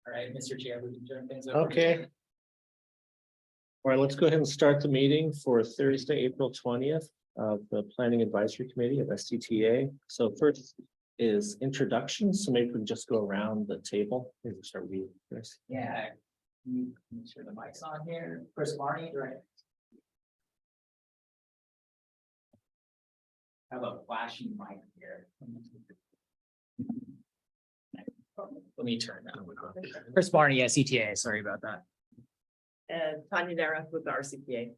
All right, Mr. Chair, we can turn things over. Okay. All right, let's go ahead and start the meeting for Thursday, April 20th of the Planning Advisory Committee of SCTA. So first is introductions. So maybe we can just go around the table. Maybe we'll start with you, Chris. Yeah, make sure the mic's on here. Chris Marnie, right? Have a flashing mic here. Let me turn that one on. Chris Barney, SCTA, sorry about that. And Tanya Dara with the RCPA.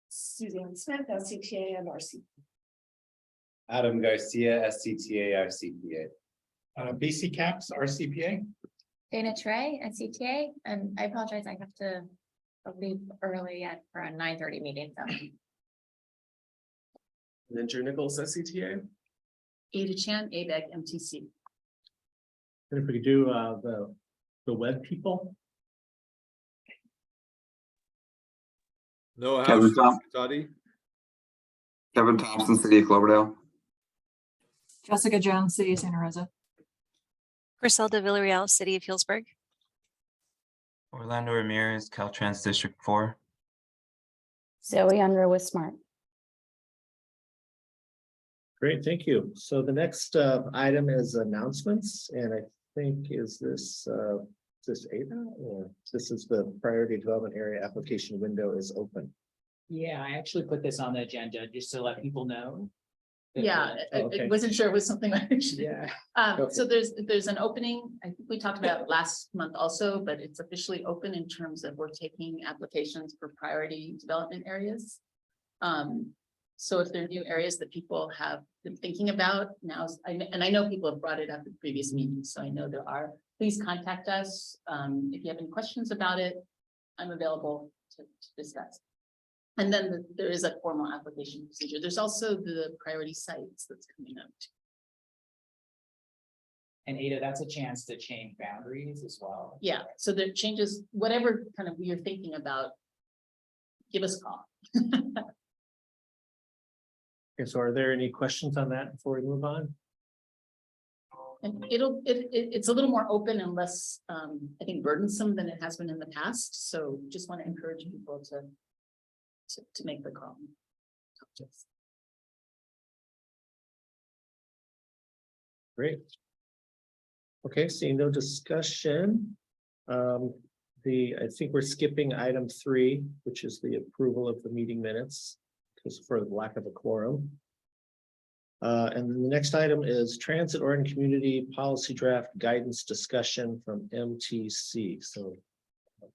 Suzanne Smith, SCTA and RCPA. Adam Garcia, SCTA, RCPA. BC Caps, RCPA. Dana Trey at CTA, and I apologize, I have to leave early for a 9:30 meeting, so. And then Drew Nichols, SCTA. Ada Chan, ABEG, MTC. And if we could do the web people. No, Kevin Kevin Thompson, City of Cloverdale. Jessica Jones, City of Santa Rosa. Griselda Villarreal, City of Hillsburg. Orlando Ramirez, Caltrans District 4. Zoe Unruh with Smart. Great, thank you. So the next item is announcements, and I think is this Ada, or this is the priority development area application window is open. Yeah, I actually put this on the agenda just to let people know. Yeah, okay. I wasn't sure it was something I should. Yeah. So there's an opening, I think we talked about it last month also, but it's officially open in terms of we're taking applications for priority development areas. So if there are new areas that people have been thinking about now, and I know people have brought it up in previous meetings, so I know there are, please contact us. If you have any questions about it, I'm available to discuss. And then there is a formal application procedure. There's also the priority sites that's coming up. And Ada, that's a chance to change boundaries as well. Yeah, so there changes, whatever kind of you're thinking about, give us a call. Okay, so are there any questions on that before we move on? And it's a little more open and less, I think, burdensome than it has been in the past. So just want to encourage people to make the call. Great. Okay, seeing no discussion. I think we're skipping item 3, which is the approval of the meeting minutes, because for the lack of a quorum. And then the next item is transit or in community policy draft guidance discussion from MTC. So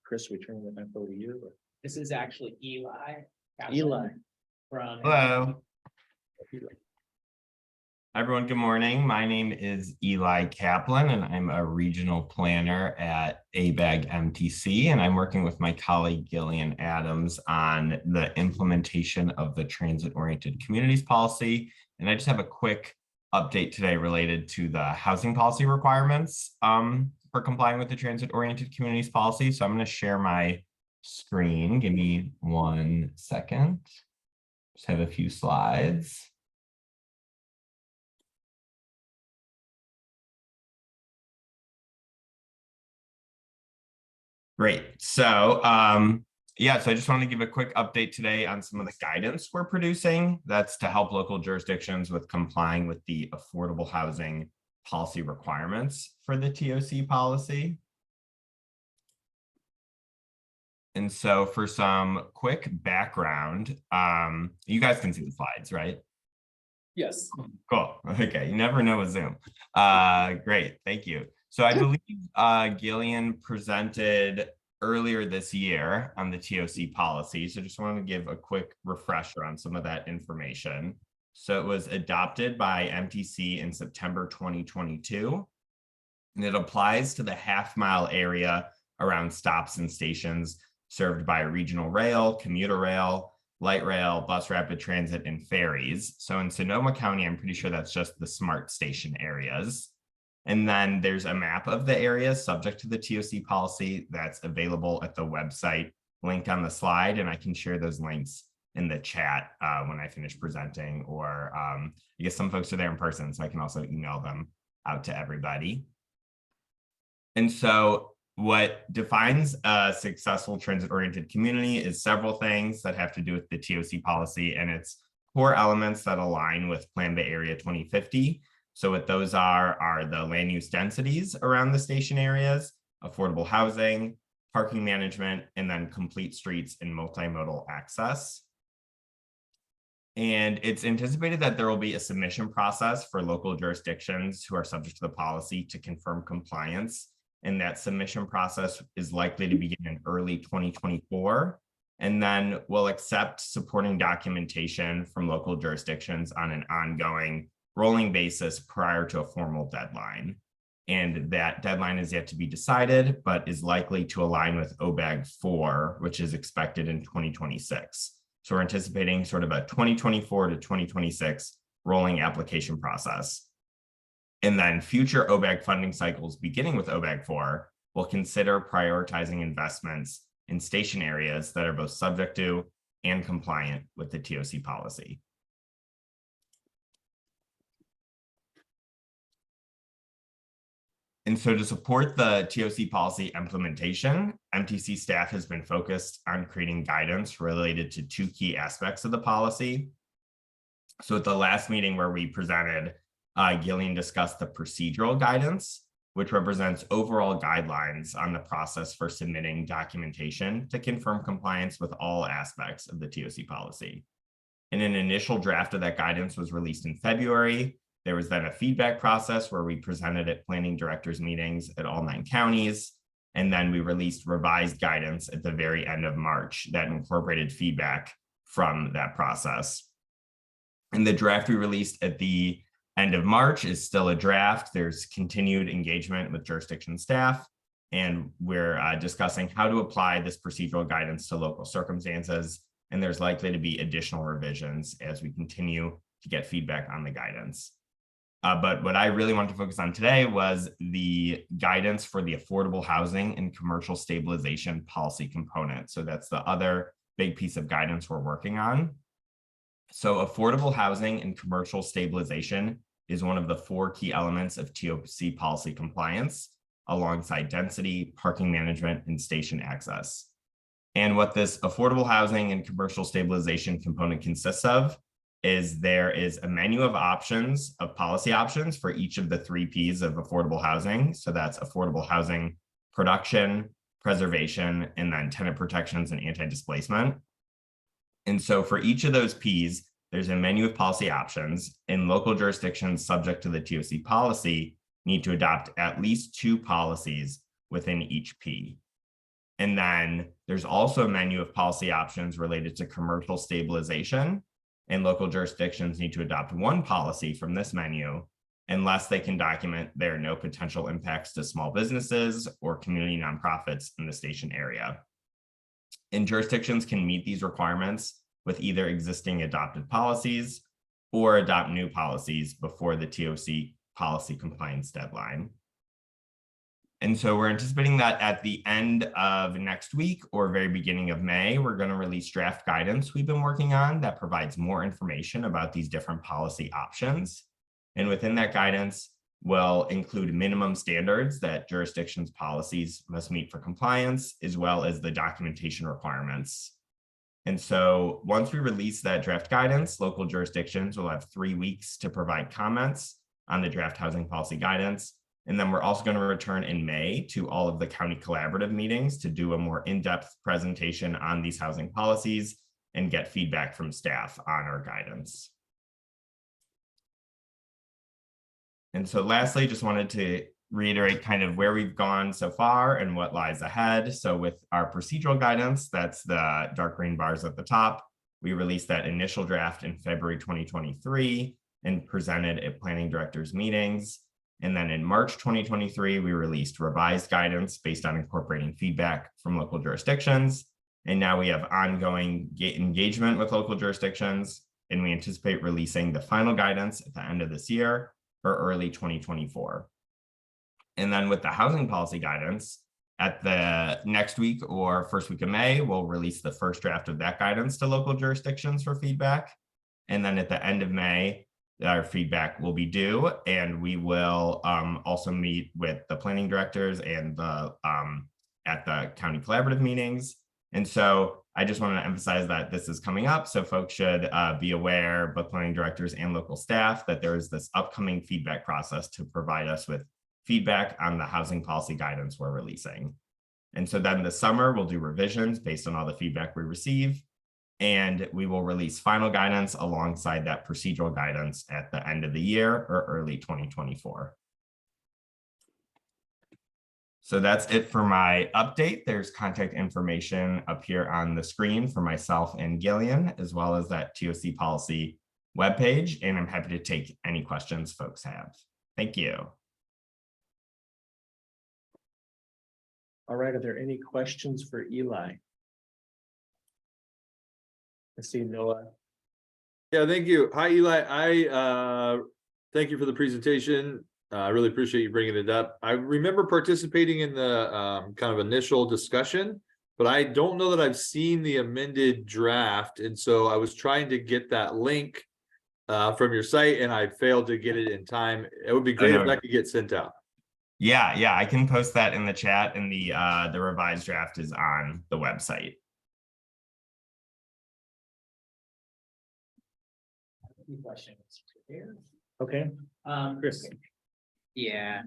Chris, we turn that back over to you. Or? This is actually Eli. Eli. From. Hello. Everyone, good morning. My name is Eli Kaplan, and I'm a regional planner at ABEG MTC, and I'm working with my colleague Gillian Adams on the implementation of the transit-oriented communities policy. And I just have a quick update today related to the housing policy requirements for complying with the transit-oriented communities policy. So I'm going to share my screen. Give me 1 second. Just have a few slides. Great. So yeah, so I just want to give a quick update today on some of the guidance we're producing. That's to help local jurisdictions with complying with the affordable housing policy requirements for the TOC policy. And so for some quick background, you guys can see the slides, right? Yes. Cool. Okay. You never know with Zoom. Great. Thank you. So I believe Gillian presented earlier this year on the TOC policy. So just wanted to give a quick refresher on some of that information. So it was adopted by MTC in September 2022, and it applies to the half-mile area around stops and stations served by regional rail, commuter rail, light rail, bus rapid transit, and ferries. So in Sonoma County, I'm pretty sure that's just the smart station areas. And then there's a map of the areas subject to the TOC policy that's available at the website link on the slide. And I can share those links in the chat when I finish presenting, or I guess some folks are there in person, so I can also email them out to everybody. And so what defines a successful transit-oriented community is several things that have to do with the TOC policy and its core elements that align with Plan Bay Area 2050. So what those are the land use densities around the station areas, affordable housing, parking management, and then complete streets and multimodal access. And it's anticipated that there will be a submission process for local jurisdictions who are subject to the policy to confirm compliance. And that submission process is likely to begin in early 2024. And then we'll accept supporting documentation from local jurisdictions on an ongoing rolling basis prior to a formal deadline. And that deadline is yet to be decided, but is likely to align with OBAG 4, which is expected in 2026. So we're anticipating sort of a 2024 to 2026 rolling application process. And then future OBAG funding cycles, beginning with OBAG 4, will consider prioritizing investments in station areas that are both subject to and compliant with the TOC policy. And so to support the TOC policy implementation, MTC staff has been focused on creating guidance related to two key aspects of the policy. So at the last meeting where we presented, Gillian discussed the procedural guidance, which represents overall guidelines on the process for submitting documentation to confirm compliance with all aspects of the TOC policy. And an initial draft of that guidance was released in February. There was then a feedback process where we presented at planning directors meetings at all 9 counties. And then we released revised guidance at the very end of March that incorporated feedback from that process. And the draft we released at the end of March is still a draft. There's continued engagement with jurisdiction staff, and we're discussing how to apply this procedural guidance to local circumstances. And there's likely to be additional revisions as we continue to get feedback on the guidance. But what I really want to focus on today was the guidance for the affordable housing and commercial stabilization policy component. So that's the other big piece of guidance we're working on. So affordable housing and commercial stabilization is one of the 4 key elements of TOC policy compliance, alongside density, parking management, and station access. And what this affordable housing and commercial stabilization component consists of is there is a menu of options, of policy options for each of the 3 Ps of affordable housing. So that's affordable housing production, preservation, and then tenant protections and anti-displacement. And so for each of those Ps, there's a menu of policy options, and local jurisdictions subject to the TOC policy need to adopt at least 2 policies within each P. And then there's also a menu of policy options related to commercial stabilization, and local jurisdictions need to adopt 1 policy from this menu unless they can document there are no potential impacts to small businesses or community nonprofits in the station area. And jurisdictions can meet these requirements with either existing adopted policies or adopt new policies before the TOC policy compliance deadline. And so we're anticipating that at the end of next week or very beginning of May, we're going to release draft guidance we've been working on that provides more information about these different policy options. And within that guidance, will include minimum standards that jurisdictions' policies must meet for compliance, as well as the documentation requirements. And so once we release that draft guidance, local jurisdictions will have 3 weeks to provide comments on the draft housing policy guidance. And then we're also going to return in May to all of the county collaborative meetings to do a more in-depth presentation on these housing policies and get feedback from staff on our guidance. And so lastly, just wanted to reiterate kind of where we've gone so far and what lies ahead. So with our procedural guidance, that's the dark green bars at the top. We released that initial draft in February 2023 and presented at planning directors meetings. And then in March 2023, we released revised guidance based on incorporating feedback from local jurisdictions. And now we have ongoing engagement with local jurisdictions, and we anticipate releasing the final guidance at the end of this year or early 2024. And then with the housing policy guidance, at the next week or first week of May, we'll release the first draft of that guidance to local jurisdictions for feedback. And then at the end of May, our feedback will be due, and we will also meet with the planning directors and the at the county collaborative meetings. And so I just want to emphasize that this is coming up, so folks should be aware, both planning directors and local staff, that there is this upcoming feedback process to provide us with feedback on the housing policy guidance we're releasing. And so then this summer, we'll do revisions based on all the feedback we receive, and we will release final guidance alongside that procedural guidance at the end of the year or early 2024. So that's it for my update. There's contact information up here on the screen for myself and Gillian, as well as that TOC policy webpage, and I'm happy to take any questions folks have. Thank you. All right, are there any questions for Eli? I see Noah. Yeah, thank you. Hi, Eli. I thank you for the presentation. I really appreciate you bringing it up. I remember participating in the kind of initial discussion, but I don't know that I've seen the amended draft. And so I was trying to get that link from your site, and I failed to get it in time. It would be great if that could get sent out. Yeah, I can post that in the chat, and the revised draft is on the website. Questions. Okay, Chris. Yeah,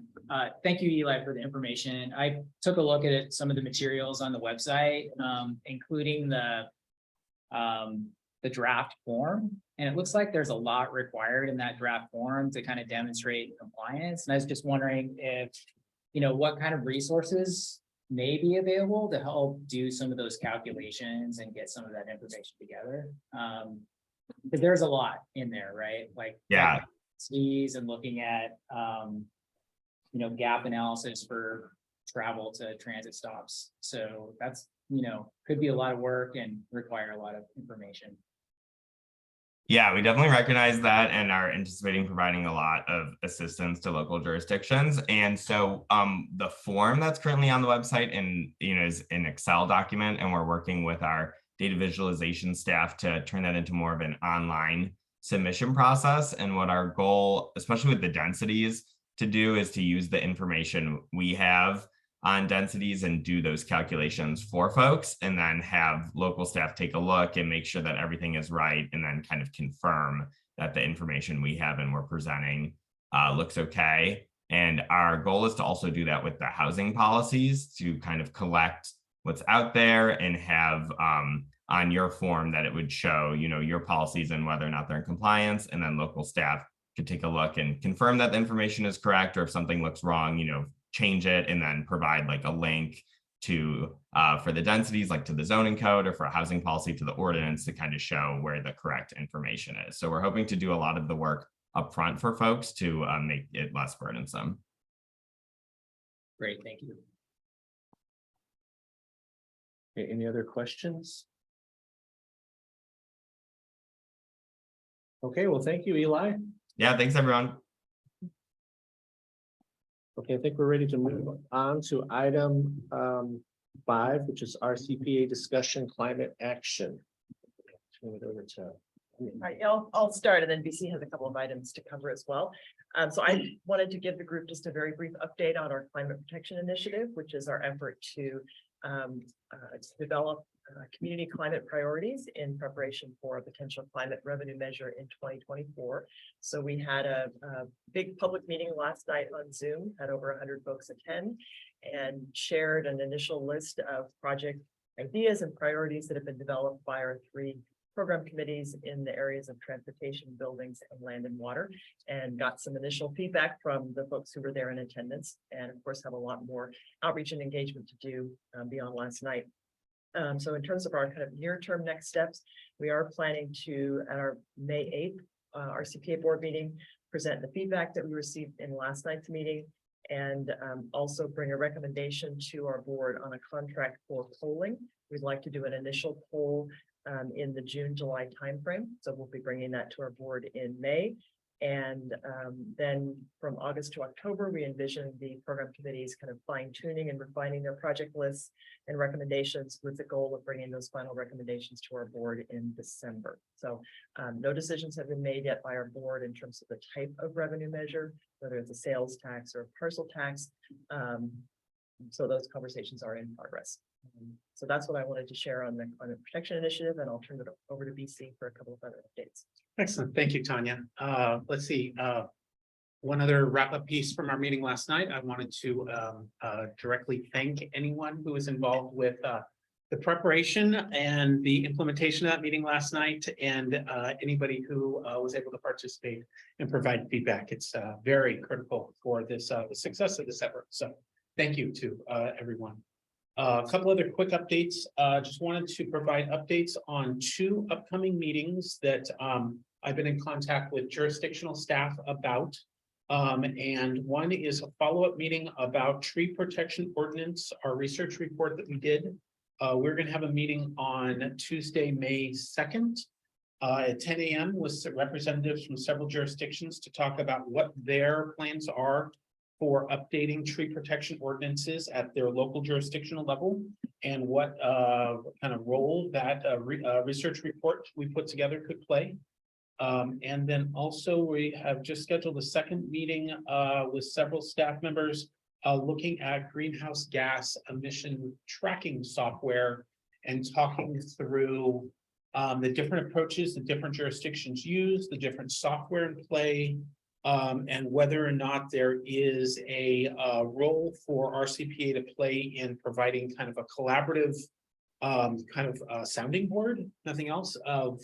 thank you, Eli, for the information. I took a look at some of the materials on the website, including the draft form. And it looks like there's a lot required in that draft form to kind of demonstrate compliance. And I was just wondering if, what kind of resources may be available to help do some of those calculations and get some of that information together. Because there's a lot in there, right? Like, yeah, fees and looking at, gap analysis for travel to transit stops. So that's, could be a lot of work and require a lot of information. Yeah, we definitely recognize that and are anticipating providing a lot of assistance to local jurisdictions. And so the form that's currently on the website and is an Excel document, and we're working with our data visualization staff to turn that into more of an online submission process. And what our goal, especially with the densities, to do is to use the information we have on densities and do those calculations for folks, and then have local staff take a look and make sure that everything is right, and then kind of confirm that the information we have and we're presenting looks okay. And our goal is to also do that with the housing policies, to kind of collect what's out there and have on your form that it would show, your policies and whether or not they're in compliance, and then local staff could take a look and confirm that the information is correct, or if something looks wrong, change it, and then provide like a link to for the densities, like to the zoning code, or for a housing policy to the ordinance, to kind of show where the correct information is. So we're hoping to do a lot of the work up front for folks to make it less burdensome. Great, thank you. Okay, any other questions? Okay, well, thank you, Eli. Yeah, thanks everyone. Okay, I think we're ready to move on to item 5, which is RCPA discussion climate action. Turn it over to. All right, I'll start, and then BC has a couple of items to cover as well. So I wanted to give the group just a very brief update on our climate protection initiative, which is our effort to develop community climate priorities in preparation for a potential climate revenue measure in 2024. So we had a big public meeting last night on Zoom, had over 100 folks attend, and shared an initial list of project ideas and priorities that have been developed by our 3 program committees in the areas of transportation, buildings, and land and water, and got some initial feedback from the folks who were there in attendance, and of course have a lot more outreach and engagement to do beyond last night. So in terms of our kind of near-term next steps, we are planning to, at our May 8th RCPA board meeting, present the feedback that we received in last night's meeting, and also bring a recommendation to our board on a contract for polling. We'd like to do an initial poll in the June-July timeframe. So we'll be bringing that to our board in May. And then from August to October, we envision the program committees kind of fine tuning and refining their project lists and recommendations with the goal of bringing those final recommendations to our board in December. So no decisions have been made yet by our board in terms of the type of revenue measure, whether it's a sales tax or a parcel tax. So those conversations are in progress. So that's what I wanted to share on the climate protection initiative, and I'll turn it over to BC for a couple of other updates. Excellent. Thank you, Tanya. Let's see. One other wrap-up piece from our meeting last night. I wanted to directly thank anyone who was involved with the preparation and the implementation of that meeting last night, and anybody who was able to participate and provide feedback. It's very critical for this the success of this effort. So thank you to everyone. A couple other quick updates. Just wanted to provide updates on 2 upcoming meetings that I've been in contact with jurisdictional staff about. And one is a follow-up meeting about tree protection ordinance, our research report that we did. We're going to have a meeting on Tuesday, May 2nd at 10 a.m. with representatives from several jurisdictions to talk about what their plans are for updating tree protection ordinances at their local jurisdictional level, and what kind of role that research report we put together could play. And then also we have just scheduled a second meeting with several staff members looking at greenhouse gas emission tracking software and talking through the different approaches the different jurisdictions use, the different software in play, and whether or not there is a role for RCPA to play in providing kind of a collaborative sounding board, nothing else, of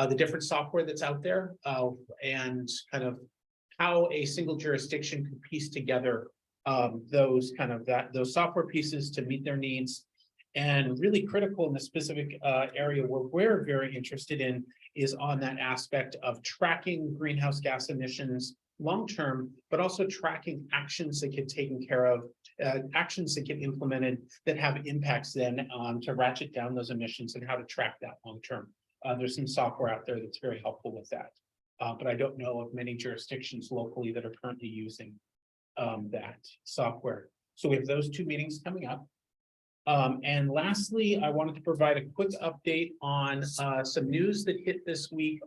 the different software that's out there, and kind of how a single jurisdiction can piece together those software pieces to meet their needs. And really critical in the specific area where we're very interested in is on that aspect of tracking greenhouse gas emissions long-term, but also tracking actions that get taken care of, actions that get implemented that have impacts then to ratchet down those emissions, and how to track that long-term. There's some software out there that's very helpful with that. But I don't know of many jurisdictions locally that are currently using that software. So we have those 2 meetings coming up. And lastly, I wanted to provide a quick update on some news that hit this week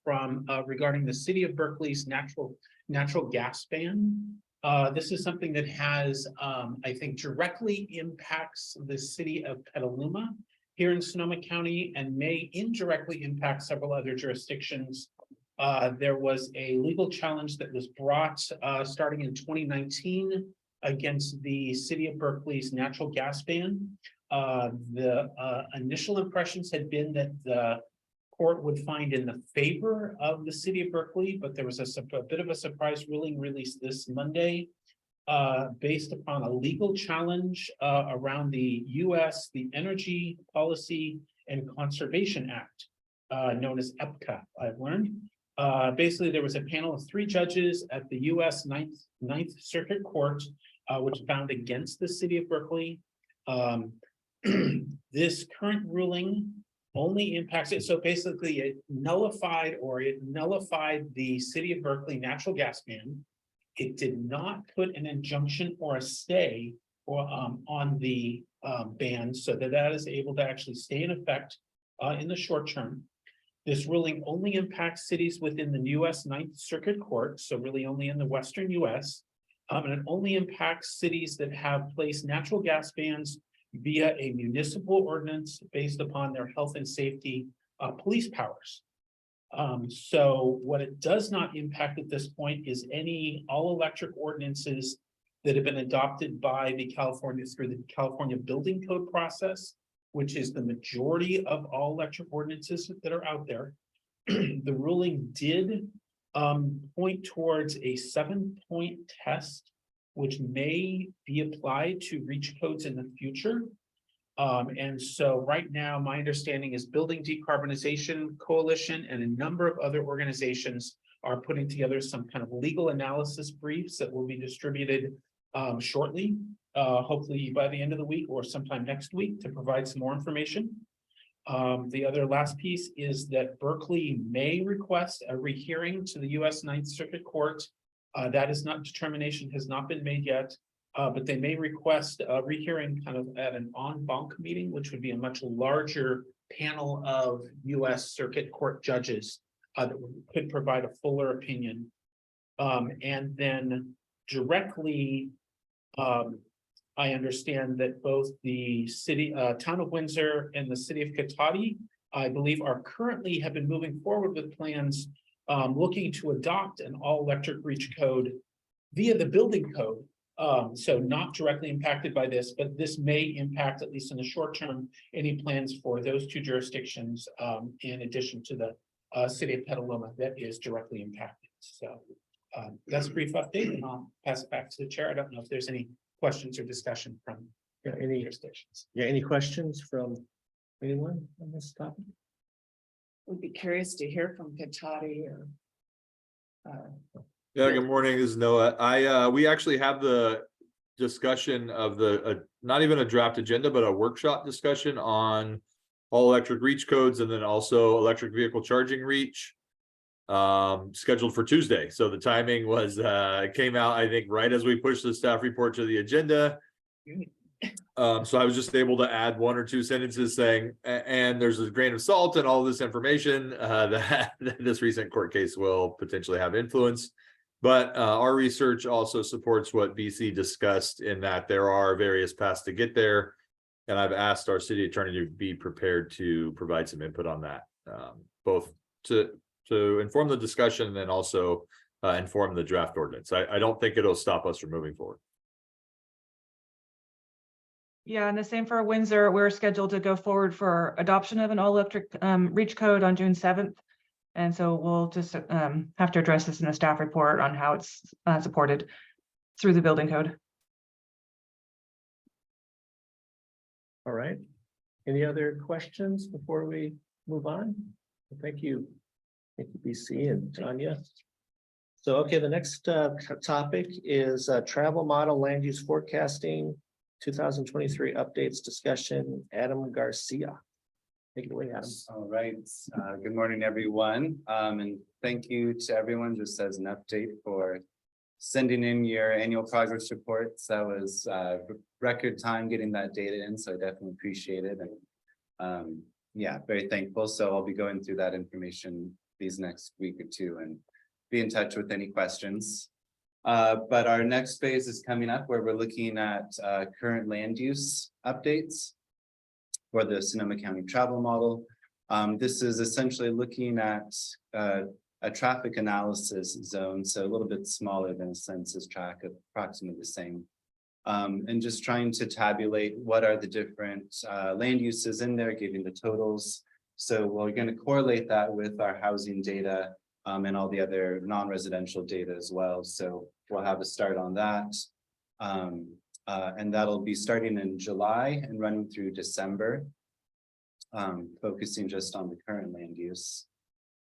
from regarding the city of Berkeley's natural gas ban. This is something that has, I think, directly impacts the city of Petaluma here in Sonoma County, and may indirectly impact several other jurisdictions. There was a legal challenge that was brought starting in 2019 against the city of Berkeley's natural gas ban. The initial impressions had been that the court would find in the favor of the city of Berkeley, but there was a bit of a surprise ruling released this Monday based upon a legal challenge around the the Energy Policy and Conservation Act, known as EPCA, I've learned. Basically, there was a panel of 3 judges at the U.S. Ninth Circuit Court, which found against the city of Berkeley. This current ruling only impacts it. So basically, it nullified the city of Berkeley natural gas ban. It did not put an injunction or a stay on the ban, so that is able to actually stay in effect in the short term. This ruling only impacts cities within the U.S. Ninth Circuit Court, so really only in the Western U.S. And it only impacts cities that have placed natural gas bans via a municipal ordinance based upon their health and safety police powers. So what it does not impact at this point is any all-electric ordinances that have been adopted by the through the California Building Code process, which is the majority of all electric ordinances that are out there. The ruling did point towards a 7-point test, which may be applied to reach codes in the future. And so right now, my understanding is Building Decarbonization Coalition and a number of other organizations are putting together some kind of legal analysis briefs that will be distributed shortly, hopefully by the end of the week or sometime next week, to provide some more information. The other last piece is that Berkeley may request a rehearing to the US Ninth Circuit Court. That is not, determination has not been made yet, but they may request a rehearing kind of at an en banc meeting, which would be a much larger panel of US Circuit Court judges that could provide a fuller opinion. And then directly, I understand that both the city, town of Windsor and the city of Cotati, I believe, are currently have been moving forward with plans looking to adopt an all-electric reach code via the building code. So not directly impacted by this, but this may impact, at least in the short term, any plans for those two jurisdictions, in addition to the city of Petaluma that is directly impacted. So that's a brief update, and I'll pass it back to the chair. I don't know if there's any questions or discussion from any jurisdictions. any questions from anyone on this topic? Would be curious to hear from Cotati or. Yeah, good morning, this is Noah. We actually have the discussion of the, not even a draft agenda, but a workshop discussion on all electric reach codes and then also electric vehicle charging reach. Scheduled for Tuesday. So the timing was, came out, I think, right as we pushed the staff report to the agenda. So I was just able to add one or two sentences saying, and there's a grain of salt and all this information that this recent court case will potentially have influence. But our research also supports what BC discussed in that there are various paths to get there. And I've asked our city attorney to be prepared to provide some input on that, both to inform the discussion and then also inform the draft ordinance. I don't think it'll stop us from moving forward. Yeah, and the same for Windsor. We're scheduled to go forward for adoption of an all-electric reach code on June 7th. And so we'll just have to address this in the staff report on how it's supported through the building code. All right. Any other questions before we move on? Thank you. Thank you, BC and Tanya. So, okay, the next topic is travel model land use forecasting 2023 updates discussion. Adam Garcia. Take it away, Adam. All right, good morning, everyone. And thank you to everyone, just as an update, for sending in your annual progress reports. That was record time getting that data in, so I definitely appreciate it. And yeah, very thankful. So I'll be going through that information these next week or two and be in touch with any questions. But our next phase is coming up where we're looking at current land use updates for the Sonoma County travel model. This is essentially looking at a traffic analysis zone, so a little bit smaller than a census tract, approximately the same. And just trying to tabulate what are the different land uses in there, giving the totals. So we're going to correlate that with our housing data and all the other non-residential data as well. So we'll have a start on that. And that'll be starting in July and running through December, focusing just on the current land use.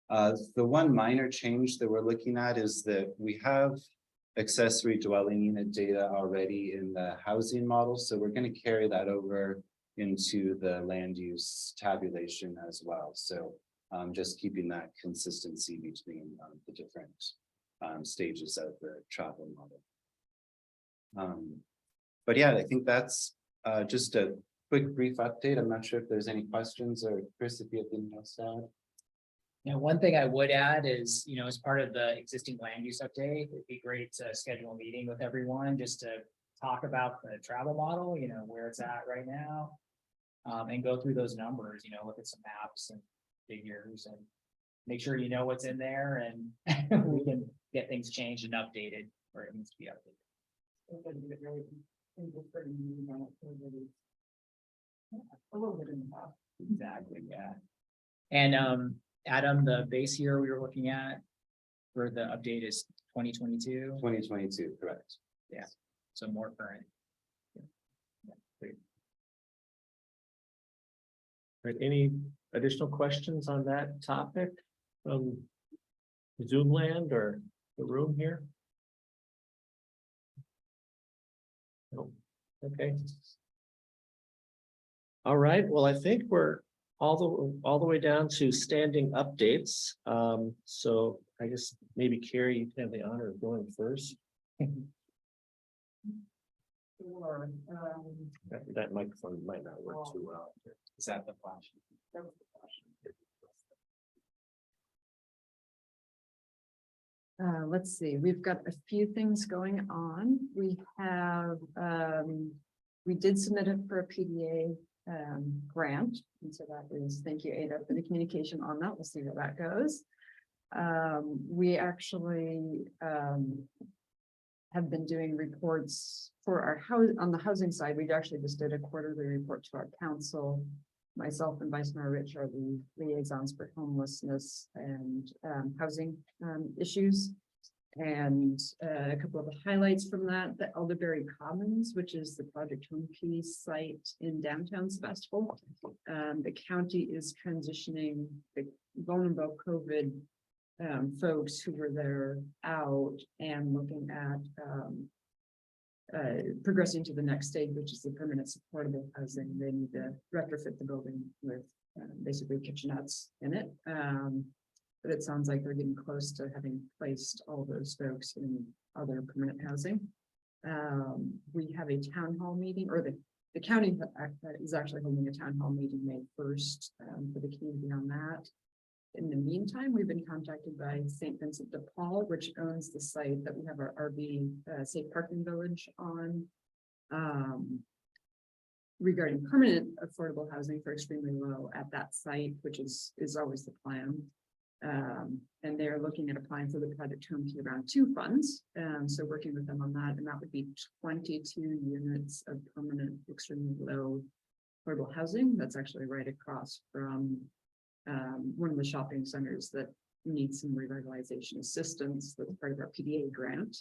The one minor change that we're looking at is that we have accessory dwelling unit data already in the housing model. So we're going to carry that over into the land use tabulation as well. So just keeping that consistency between the different stages of the travel model. But yeah, I think that's just a quick brief update. I'm not sure if there's any questions, or Chris, if you have anything else to add. Now, one thing I would add is, as part of the existing land use update, it'd be great to schedule a meeting with everyone just to talk about the travel model, where it's at right now. And go through those numbers, look at some maps and figures and make sure you know what's in there, and we can get things changed and updated where it needs to be updated. A little bit in the past. Exactly, yeah. And Adam, the base year we were looking at for the update is 2022. 2022, correct. Yeah, so more current. Right, any additional questions on that topic from Zoom land or the room here? No. Okay. All right, well, I think we're all the way down to standing updates. So I guess maybe Carrie, you can have the honor of going first. That microphone might not work too well. Is that the flash? Let's see, we've got a few things going on. We have, we did submit it for a PDA grant. And so that is, thank you, Ada, for the communication on that. We'll see where that goes. We actually have been doing reports for our house on the housing side. We actually just did a quarterly report to our council. Myself and Vice Mayor Rich are the liaisons for homelessness and housing issues. And a couple of the highlights from that, the Elderberry Commons, which is the Project Home Peace site in downtown Sebastopol. The county is transitioning the vulnerable COVID folks who were there out and looking at progressing to the next stage, which is the permanent supportable housing. They need to retrofit the building with basically kitchenettes in it. But it sounds like they're getting close to having placed all those folks in other permanent housing. We have a town hall meeting, or the county is actually holding a town hall meeting May 1st for the community on that. In the meantime, we've been contacted by St. Vincent de Paul, which owns the site that we have our RV safe parking village on, regarding permanent affordable housing for extremely low at that site, which is always the plan. And they're looking at applying for the Project Home Key Round 2 funds. So working with them on that, and that would be 22 units of permanent extremely low affordable housing. That's actually right across from one of the shopping centers that needs some revitalization assistance. That's part of our PDA grant.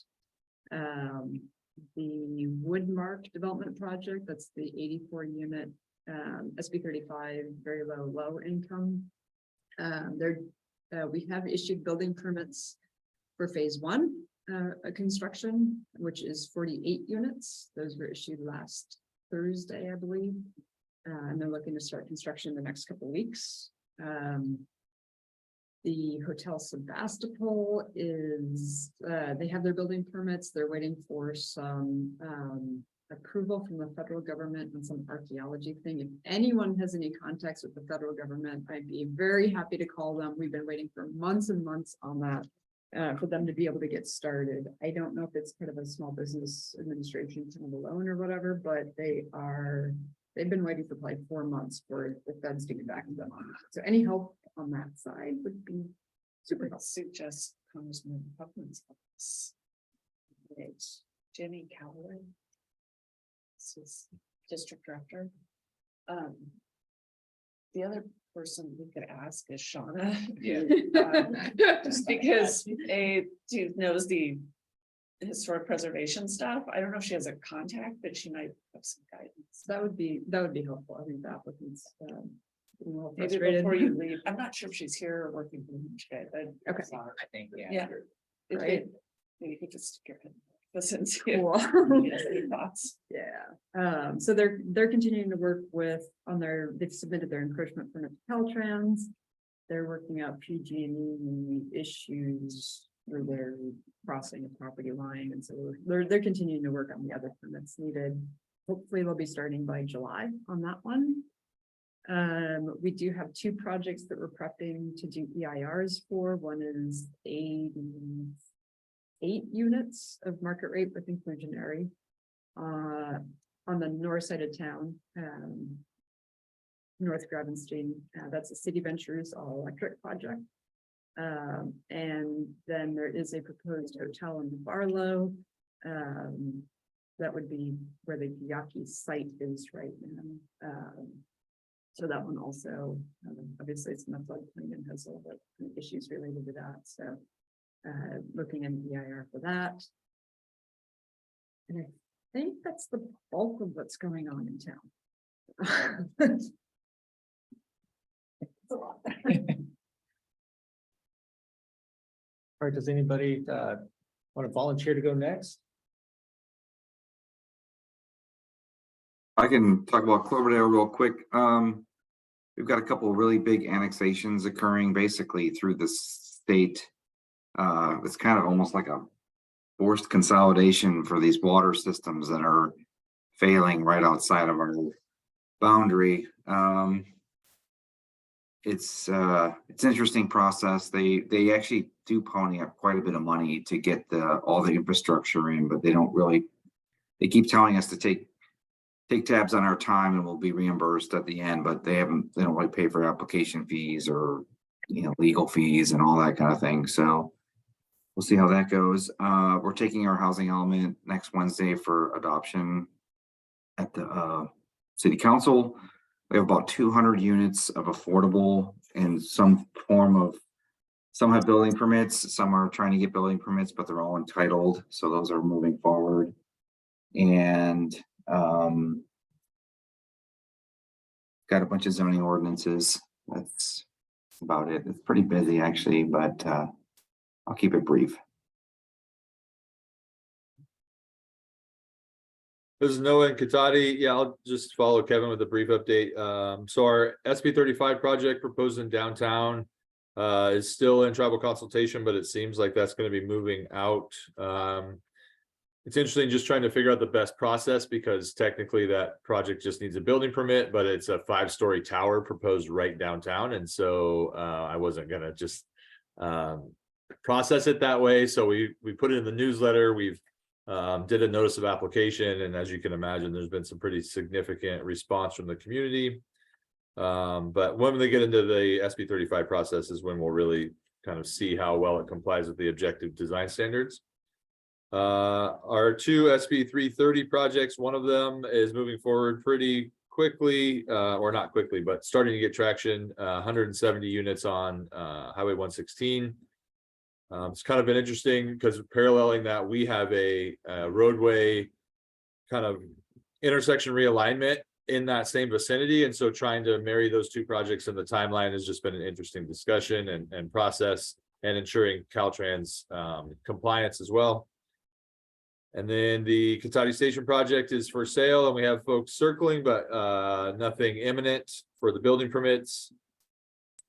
The Woodmark development project, that's the 84 unit SB 35 very low income. We have issued building permits for phase 1 construction, which is 48 units. Those were issued last Thursday, I believe. And they're looking to start construction in the next couple of weeks. The Hotel Sebastopol is, they have their building permits. They're waiting for some approval from the federal government and some archaeology thing. If anyone has any contacts with the federal government, I'd be very happy to call them. We've been waiting for months and months on that for them to be able to get started. I don't know if it's kind of a small business administration kind of a loan or whatever, but they've been waiting for like 4 months for the feds to get back to them on that. So any help on that side would be super helpful. Suggest Congressman Huffman's office. It's Jenny Calloway. This is district director. The other person we could ask is Shauna. Just because she knows the historic preservation stuff. I don't know if she has a contact, but she might have some guidance. That would be helpful. I think the applicants. Maybe before you leave, I'm not sure if she's here or working from home today, but Okay. I think, yeah. Right. Maybe you could just give it. Listen to Cool. your thoughts. Yeah. So they're continuing to work with they've submitted their encroachment permit to Caltrans. They're working out PG&E issues where they're crossing a property line, and so they're continuing to work on the other permits needed. Hopefully they'll be starting by July on that one. We do have 2 projects that we're prepping to do EIRs for. One is 8 units of market rate with inclusionary on the north side of town, North Gravenstein. That's a City Ventures all electric project. And then there is a proposed hotel in Barlow. That would be where the Yaki site is right now. So that one also, obviously it's in the floodplain and has a lot of issues related to that. So looking at EIR for that. And I think that's the bulk of what's going on in town. It's a lot. All right, does anybody want to volunteer to go next? I can talk about Cloverdale real quick. we've got a couple of really big annexations occurring basically through the state. It's kind of almost like a forced consolidation for these water systems that are failing right outside of our boundary. It's an interesting process. They actually do pony up quite a bit of money to get all the infrastructure in, but they don't really. They keep telling us to take tabs on our time and we'll be reimbursed at the end, but they don't really pay for application fees or legal fees and all that kind of thing. So we'll see how that goes. We're taking our housing element next Wednesday for adoption at the city council. We have about 200 units of affordable in some form of, some have building permits, some are trying to get building permits, but they're all entitled. So those are moving forward. And got a bunch of zoning ordinances. That's about it. It's pretty busy actually, but I'll keep it brief. This is Noah and Katati. Yeah, I'll just follow Kevin with a brief update. So our SB 35 project proposed in downtown is still in tribal consultation, but it seems like that's going to be moving out. It's interesting just trying to figure out the best process because technically that project just needs a building permit, but it's a 5-story tower proposed right downtown. And so I wasn't going to just process it that way. So we put it in the newsletter. We've did a notice of application. And as you can imagine, there's been some pretty significant response from the community. But when they get into the SB 35 process is when we'll really kind of see how well it complies with the objective design standards. Our 2 SB 330 projects, one of them is moving forward pretty quickly, or not quickly, but starting to get traction, 170 units on Highway 116. It's kind of been interesting because paralleling that, we have a roadway kind of intersection realignment in that same vicinity. And so trying to marry those 2 projects in the timeline has just been an interesting discussion and process, and ensuring Caltrans compliance as well. And then the Katati Station project is for sale, and we have folks circling, but nothing imminent for the building permits.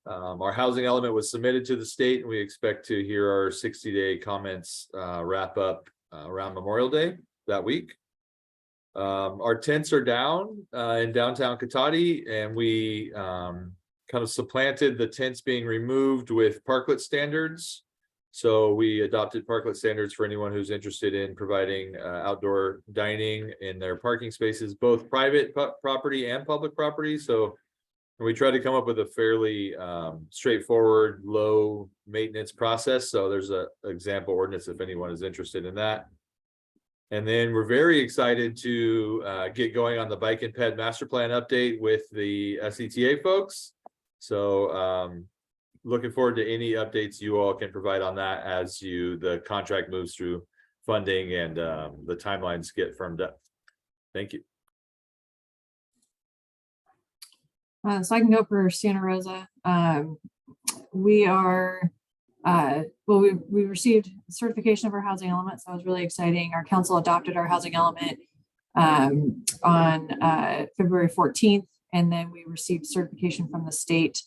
Our housing element was submitted to the state, and we expect to hear our 60-day comments wrap up around Memorial Day that week. Our tents are down in downtown Katati, and we kind of supplanted the tents being removed with parklet standards. So we adopted parklet standards for anyone who's interested in providing outdoor dining in their parking spaces, both private property and public property. So we try to come up with a fairly straightforward, low maintenance process. So there's an example ordinance if anyone is interested in that. And then we're very excited to get going on the bike and ped master plan update with the SCTA folks. So looking forward to any updates you all can provide on that as the contract moves through funding and the timelines get firmed up. Thank you. So I can go for Santa Rosa. We are, well, we received certification of our housing element, so it was really exciting. Our council adopted our housing element on February 14th, and then we received certification from the state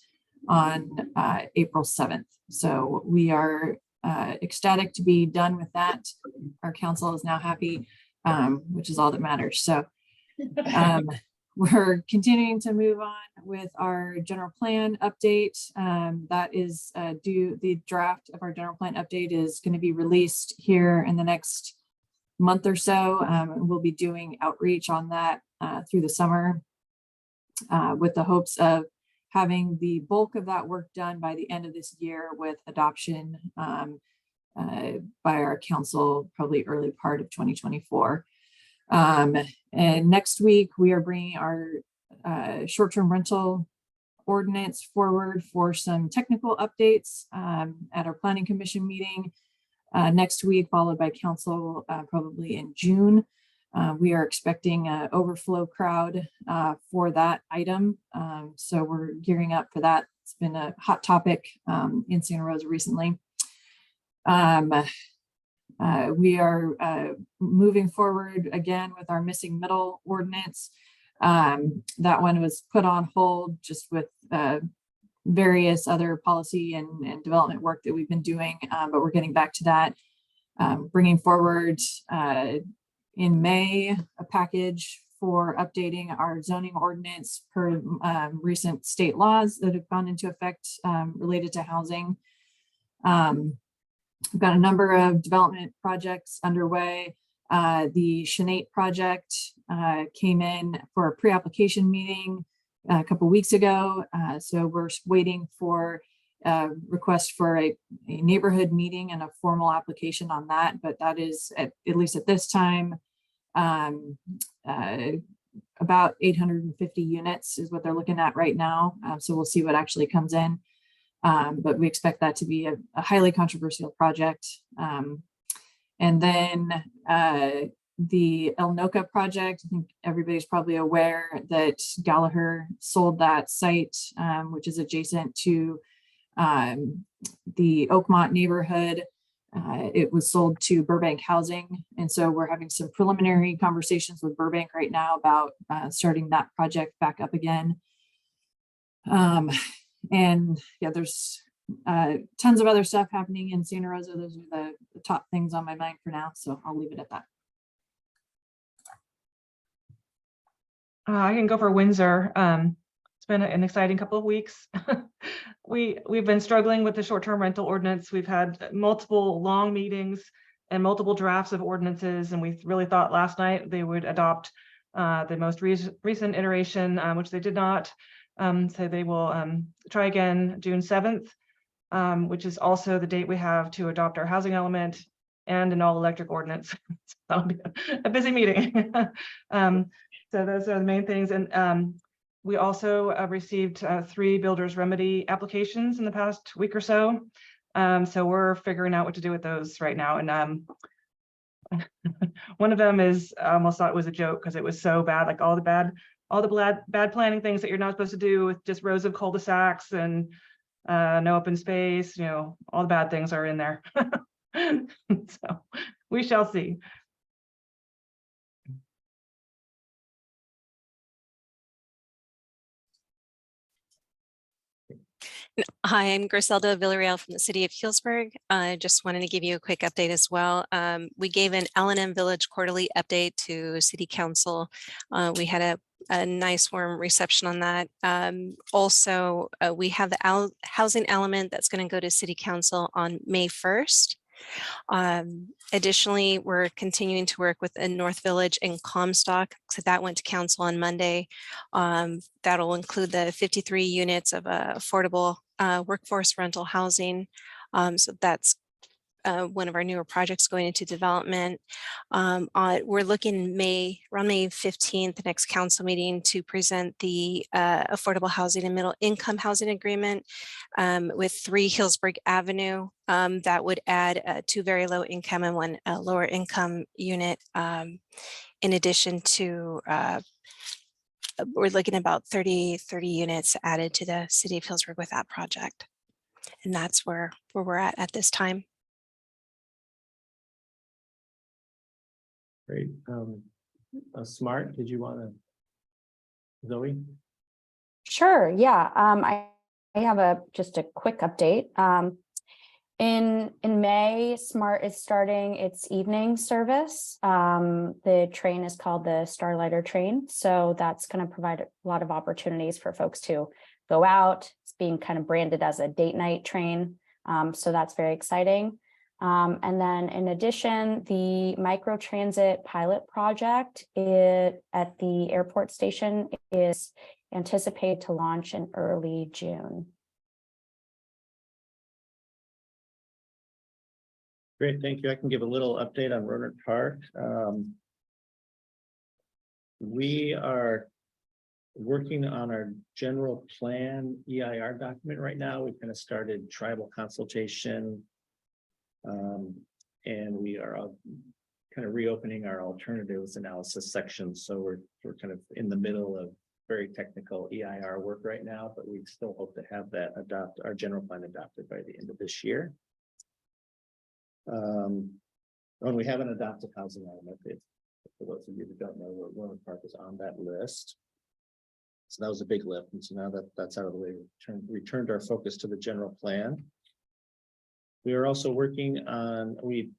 on April 7th. So we are ecstatic to be done with that. Our council is now happy, which is all that matters. So we're continuing to move on with our general plan update. That is due, the draft of our general plan update is going to be released here in the next month or so. We'll be doing outreach on that through the summer with the hopes of having the bulk of that work done by the end of this year, with adoption by our council probably early part of 2024. And next week we are bringing our short-term rental ordinance forward for some technical updates at our planning commission meeting next week, followed by council probably in June. We are expecting an overflow crowd for that item. So we're gearing up for that. It's been a hot topic in Santa Rosa recently. We are moving forward again with our missing middle ordinance. That one was put on hold just with various other policy and development work that we've been doing, but we're getting back to that. Bringing forward in May a package for updating our zoning ordinance per recent state laws that have gone into effect related to housing. We've got a number of development projects underway. The Shanate project came in for a pre-application meeting a couple weeks ago. So we're waiting for a request for a neighborhood meeting and a formal application on that. But that is at least at this time, about 850 units is what they're looking at right now. So we'll see what actually comes in. But we expect that to be a highly controversial project. And then the El Noca project, I think everybody's probably aware that Gallagher sold that site, which is adjacent to the Oakmont neighborhood. It was sold to Burbank Housing. And so we're having some preliminary conversations with Burbank right now about starting that project back up again. And yeah, there's tons of other stuff happening in Santa Rosa. Those are the top things on my mind for now. So I'll leave it at that. I can go for Windsor. It's been an exciting couple of weeks. We've been struggling with the short-term rental ordinance. We've had multiple long meetings and multiple drafts of ordinances, and we really thought last night they would adopt the most recent iteration, which they did not. So they will try again June 7th, which is also the date we have to adopt our housing element and an all-electric ordinance. So that'll be a busy meeting. So those are the main things. And we also received 3 builders remedy applications in the past week or so. So we're figuring out what to do with those right now. And one of them is, I almost thought it was a joke because it was so bad, like all the bad planning things that you're not supposed to do with just rows of cul-de-sacs and no open space, all the bad things are in there. So we shall see. Hi, I'm Griselda Villarreal from the city of Healdsburg. I just wanted to give you a quick update as well. We gave an L&M Village quarterly update to City Council. We had a nice warm reception on that. Also, we have the housing element that's going to go to City Council on May 1st. Additionally, we're continuing to work with the North Village and Comstock. So that went to council on Monday. That'll include the 53 units of affordable workforce rental housing. So that's one of our newer projects going into development. We're looking around May 15th, the next council meeting, to present the affordable housing and middle income housing agreement with 3 Healdsburg Avenue. That would add 2 very low income and 1 lower income unit. In addition to, we're looking at about 30 units added to the city of Healdsburg with that project. And that's where we're at this time. Great. Smart, did you want to? Zoe? Sure, yeah. I have just a quick update. In May, Smart is starting its evening service. The train is called the Starlighter train. So that's going to provide a lot of opportunities for folks to go out. It's being kind of branded as a date night train. So that's very exciting. And then in addition, the microtransit pilot project at the airport station is anticipated to launch in early June. Great, thank you. I can give a little update on Rohnert Park. We are working on our general plan EIR document right now. We kind of started tribal consultation. And we are kind of reopening our alternatives analysis section. So we're kind of in the middle of very technical EIR work right now, but we still hope to have that our general plan adopted by the end of this year. When we have an adopted housing element, for those of you that don't know, Rohnert Park is on that list. So that was a big lift. And so now that that's out of the way, returned our focus to the general plan. We are also working on, we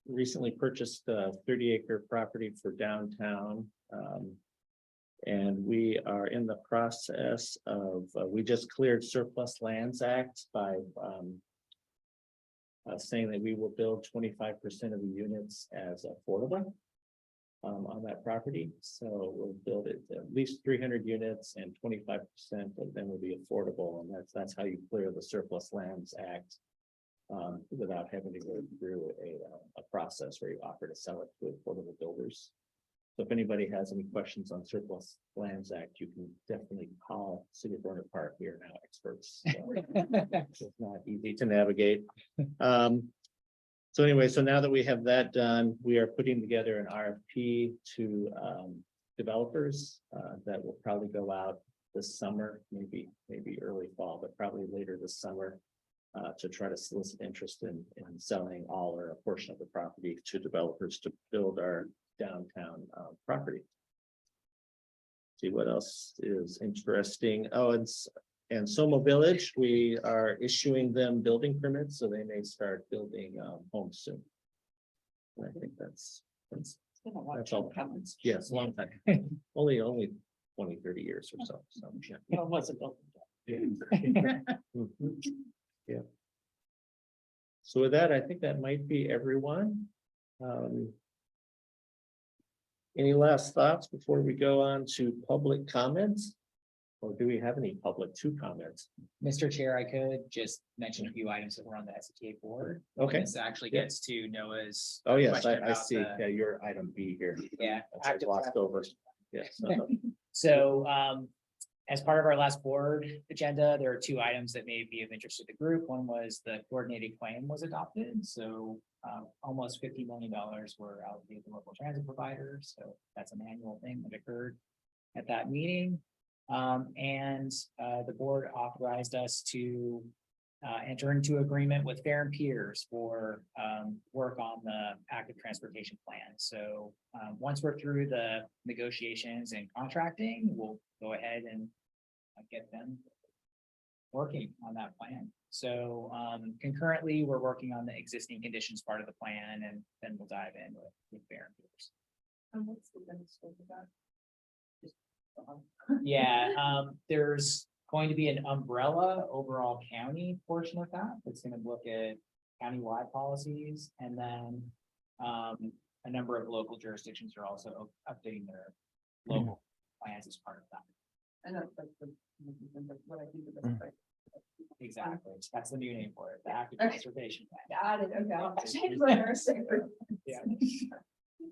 recently purchased a 30-acre property for downtown. And we are in the process of, we just cleared Surplus Lands Act by saying that we will build 25% of the units as affordable on that property. So we'll build it at least 300 units and 25% of them will be affordable. And that's how you clear the Surplus Lands Act without having to go through a process where you offer to sell it to affordable builders. So if anybody has any questions on Surplus Lands Act, you can definitely call City of Rohnert Park. We are now experts. So it's not easy to navigate. So anyway, so now that we have that done, we are putting together an RFP to developers that will probably go out this summer, maybe early fall, but probably later this summer to try to solicit interest in selling all or a portion of the property to developers to build our downtown property. See what else is interesting. Oh, and Soma Village, we are issuing them building permits, so they may start building homes soon. And I think that's all. Yes, a long time. only 20, 30 years or so. So yeah. Well, was it built? Mhm. Yeah. So with that, I think that might be everyone. Any last thoughts before we go on to public comments? Or do we have any public to comment? Mr. Chair, I could just mention a few items that were on the SCTA board. Okay. This actually gets to Noah's. Oh, yes, question I about see. the- Yeah, your item B here. Yeah. That's I active glossed over. Yes. So, as part of our last board agenda, there are two items that may be of interest to the group. One was the coordinated claim was adopted, so almost $50 million were allocated to local transit providers. So that's an annual thing that occurred at that meeting. And the board authorized us to enter into agreement with Fair and Peers for work on the active transportation plan. So once we're through the negotiations and contracting, we'll go ahead and get them working on that plan. So concurrently, we're working on the existing conditions part of the plan, and then we'll dive in with Fair and Peers. And what's the benefit of that? Yeah, there's going to be an umbrella overall county portion of that. That's going to look at countywide policies, and then a number of local jurisdictions are also updating their local plans as part of that. And that's what I think of this. Exactly, that's the new name for it, the active Okay. transportation plan. Got it, okay. Yeah.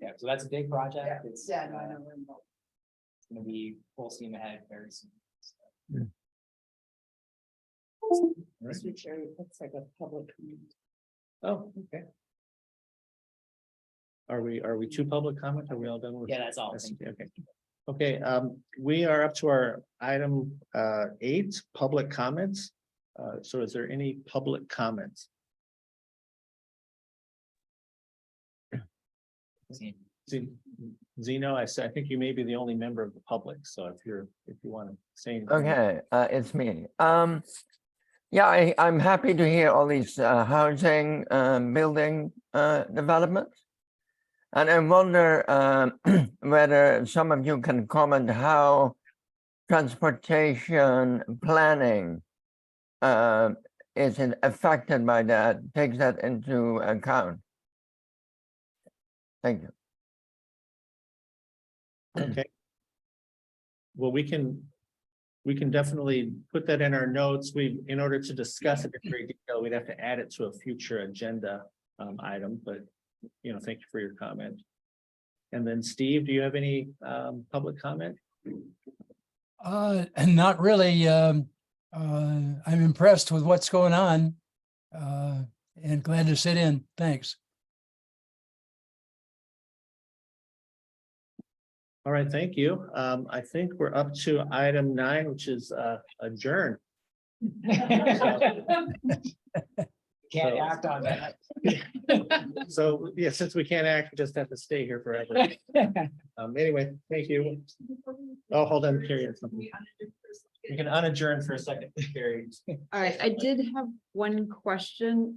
Yeah, so that's a big project. It's Yeah, no, I know. We're involved. gonna be full steam ahead very soon. Mr. Chair, it looks like a public comment. Oh, okay. Are we to public comment? Are we all done with? Yeah, that's all. Yes, okay. Okay, we are up to our item 8, public comments. So is there any public comments? Zeno, I think you may be the only member of the public, so if you want to say anything. Okay, it's me. Yeah, I'm happy to hear all these housing building developments. And I wonder whether some of you can comment how transportation planning is affected by that, takes that into account. Thank you. Okay. Well, we can definitely put that in our notes. In order to discuss it in great detail, we'd have to add it to a future agenda item, but thank you for your comment. And then Steve, do you have any public comment? Not really. I'm impressed with what's going on and glad to sit in. Thanks. All right, thank you. I think we're up to item 9, which is adjourn. Can't So- act on that. So, yeah, since we can't act, we just have to stay here forever. Anyway, thank you. Oh, hold on, Carrie. has something. You can unadjourn for a second, Carrie. All right, I did have one question,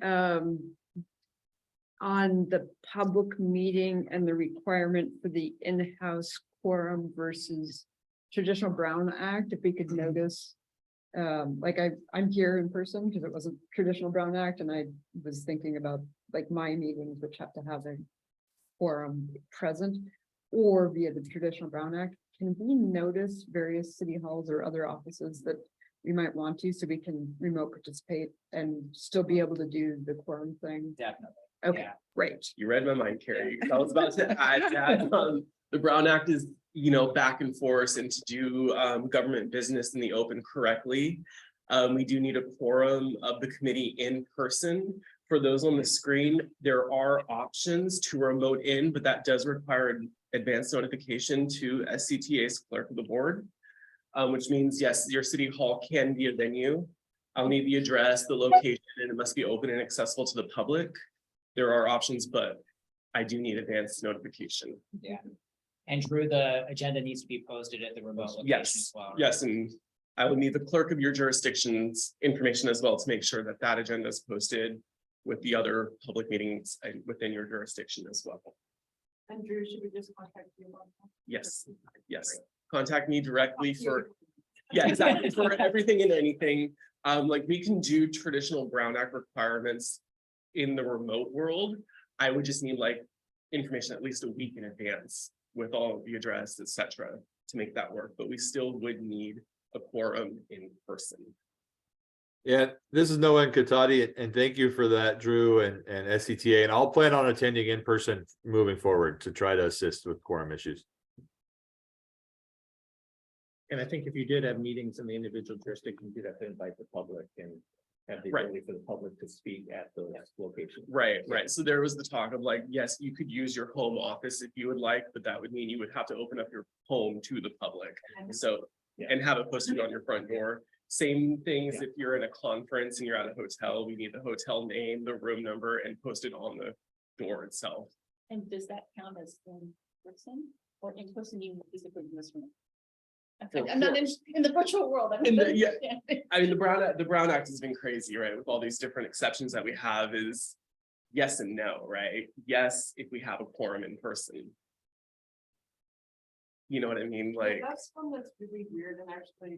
on the public meeting and the requirement for the in-house quorum versus traditional Brown Act, if we could notice. Like I'm here in person because it wasn't traditional Brown Act, and I was thinking about like my meetings, which have to have a quorum present, or via the traditional Brown Act. Can we notice various city halls or other offices that we might want to, so we can remote participate and still be able to do the quorum thing? Definitely. Okay, Yeah. great. You read my mind, Carrie. I was about to add that the Brown Act is, back and forth, and to do government business in the open correctly. We do need a quorum of the committee in person. For those on the screen, there are options to remote in, but that does require advance notification to SCTA's clerk of the board, which means, yes, your city hall can be a venue. I'll need the address, the location, and it must be open and accessible to the public. There are options, but I do need advance notification. Yeah. And Drew, the agenda needs to be posted at the remote location as Yes, well. Right? yes, and I will need the clerk of your jurisdiction's information as well to make sure that that agenda is posted with the other public meetings within your jurisdiction as well. And Drew, should we just contact you? Yes, yes. Contact me directly for, yeah, exactly, for everything and anything. Like we can do traditional Brown Act requirements in the remote world. I would just need like information at least a week in advance with all of the address, etc., to make that work, but we still would need a quorum in person. Yeah, this is Noah Katati, and thank you for that, Drew and SCTA, and I'll plan on attending in person moving forward to try to assist with quorum issues. And I think if you did have meetings in the individual jurisdiction, you'd have to invite the public and have the Right. ability for the public to speak at those locations. Right, right. So there was the talk of like, yes, you could use your home office if you would like, but that would mean you would have to open up your home to the public. So, and have it posted on your front door. Same things if you're in a conference and you're at a hotel, we need the hotel name, the room number, and posted on the door itself. And does that count as in person or in person, you physically in this room? I'm not in the virtual world. I'm In the- not yeah. understanding. I mean, the Brown Act has been crazy, right? With all these different exceptions that we have is yes and no, right? Yes, if we have a quorum in person. You know what I mean? Like, That's one that's really weird, and actually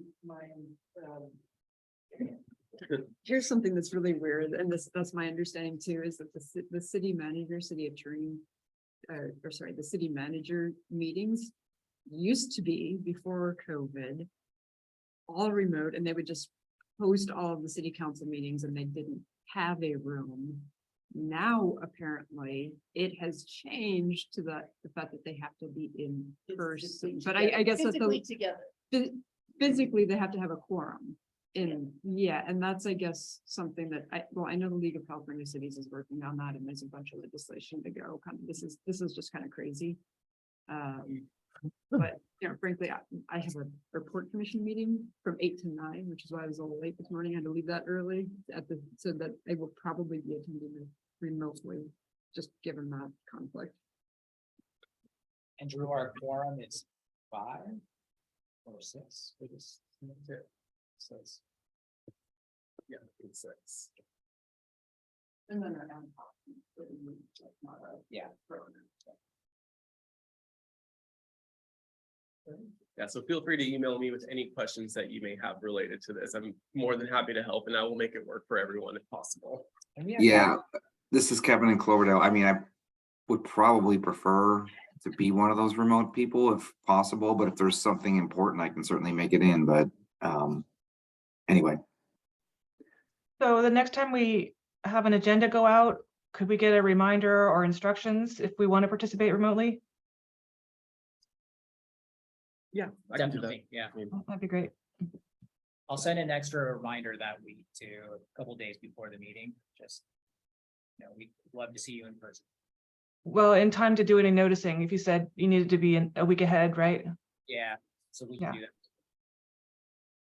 here's something that's really weird, and that's my understanding too, is that the city manager, city attorney, or sorry, the city manager meetings used to be, before COVID, all remote, and they would just host all of the city council meetings, and they didn't have a room. Now, apparently, it has changed to the fact that they have to be in person, but I guess that's Physically together. physically, they have to have a quorum. Yeah, and that's, I guess, something that I know the League of California Cities is working on that, and there's a bunch of legislation to go. This is just kind of crazy. But, frankly, I have a report commission meeting from 8 to 9, which is why I was a little late this morning. I had to leave that early so that I will probably be attending it remotely, just given that conflict. And Drew, our quorum is 5 or 6 for this. So it's yeah, it's six. And then yeah. Yeah, so feel free to email me with any questions that you may have related to this. I'm more than happy to help, and I will make it work for everyone if possible. Yeah, this is Kevin in Cloverdale. I mean, I would probably prefer to be one of those remote people if possible, but if there's something important, I can certainly make it in, but anyway. So the next time we have an agenda go out, could we get a reminder or instructions if we want to participate remotely? Yeah, I can do that. Definitely, yeah. That'd be great. I'll send an extra reminder that week to a couple days before the meeting, just, we'd love to see you in person. Well, in time to do any noticing, if you said you needed to be in a week ahead, right? Yeah, so we can do that.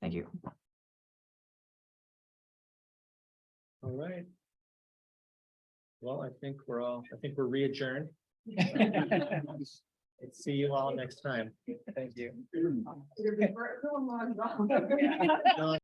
Thank you. All right. Well, I think we're re-adjourned. See you all next time. Thank you. No,